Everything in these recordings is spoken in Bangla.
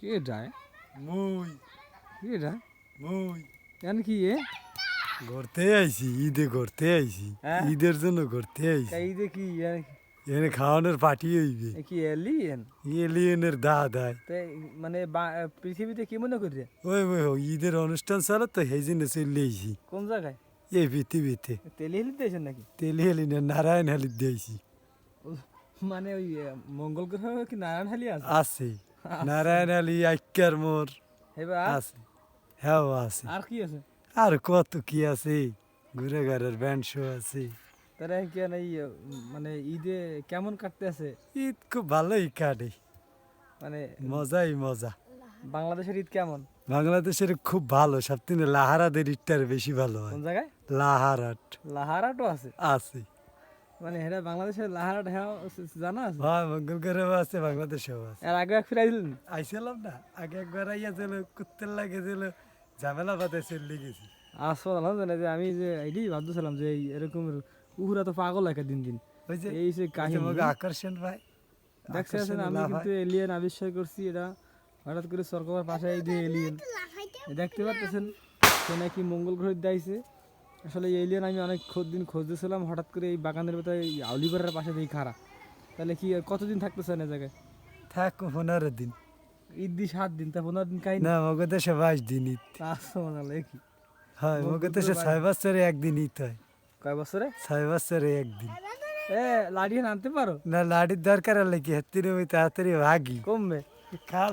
কে যায় মুই কে যায় মুই কেন কি এ ঘুরতে আইছি ঈদে ঘুরতে আইছি হ্যাঁ? ঈদের জন্য ঘুরতে আইছি কাই দেখি এখানে খাওয়ানোর পার্টি হইবে কি এলিয়েন এলিয়েনের দায় তাই মানে পৃথিবীতে কি মনে করি ওই ঈদের অনুষ্ঠান চলে তো সেই জন্য চলে আইছি কোন জায়গায় এই পৃথিবীতে তেলি হেলি দিয়েছেন নাকি তেলি হেলি না নারায়ণ হালি দিয়েছি মানে ওই মঙ্গল গ্রহ কি নারায়ণ হালি আছে আছে নারায়ণ আলী আইকার মোর এবার আছে হ্যাঁ আছে আর কি আছে আর কত কি আছে ঘুরে ঘরের ব্যান্ড শো আছে তারা কেন এই মানে ঈদে কেমন কাটতে আছে ঈদ খুব ভালোই কাটে মানে মজাই মজা বাংলাদেশের ঈদ কেমন বাংলাদেশের খুব ভালো সব থেকে লাহারাদের ঈদটার বেশি ভালো হয় কোন জায়গায় লাহারাট লাহারাটও আছে আছে মানে এটা বাংলাদেশের লাহারাট হ্যাঁ জানা আছে হ্যাঁ মঙ্গল গ্রহেও আছে বাংলাদেশেও আছে আর আগে এক ফিরাই দিলেন আইছিলাম না আগে একবার আইয়া ছিল কুত্তের লাগে ছিল ঝামেলা বাদে চলে গেছি আসলে জানে যে আমি যে এটাই ভাবতেছিলাম যে এরকম উহুরা তো পাগল একটা দিন দিন ওই যে এই যে কাহিনী তোমাকে আকর্ষণ ভাই দেখছেন আমি কিন্তু এলিয়েন আবিষ্কার করছি এটা হঠাৎ করে সরকার পাশে এই যে এলিয়েন দেখতে পারতেছেন সে নাকি মঙ্গল গ্রহে দাইছে আসলে এই এলিয়েন আমি অনেক দিন খুঁজতেছিলাম হঠাৎ করে এই বাগানের ভেতরে এই আউলিপাড়ার পাশে দিয়ে খাড়া তাহলে কি কতদিন থাকতেছেন এই জায়গায় থাক 15 দিন ঈদ দি 7 দিন তা 15 দিন কাহিনী না মগে দেশে 22 দিন ঈদ আসলে কি হয় মগে দেশে 6 বছরে একদিন ঈদ হয় কয় বছরে 6 বছরে একদিন এ লাড়িয়ে আনতে পারো না লাড়ির দরকার হলে কি হাতিরে ওই তাড়াতাড়ি ভাগি কমবে খাও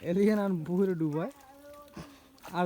এলিয়েন আর পুকুরে ডুবায় আর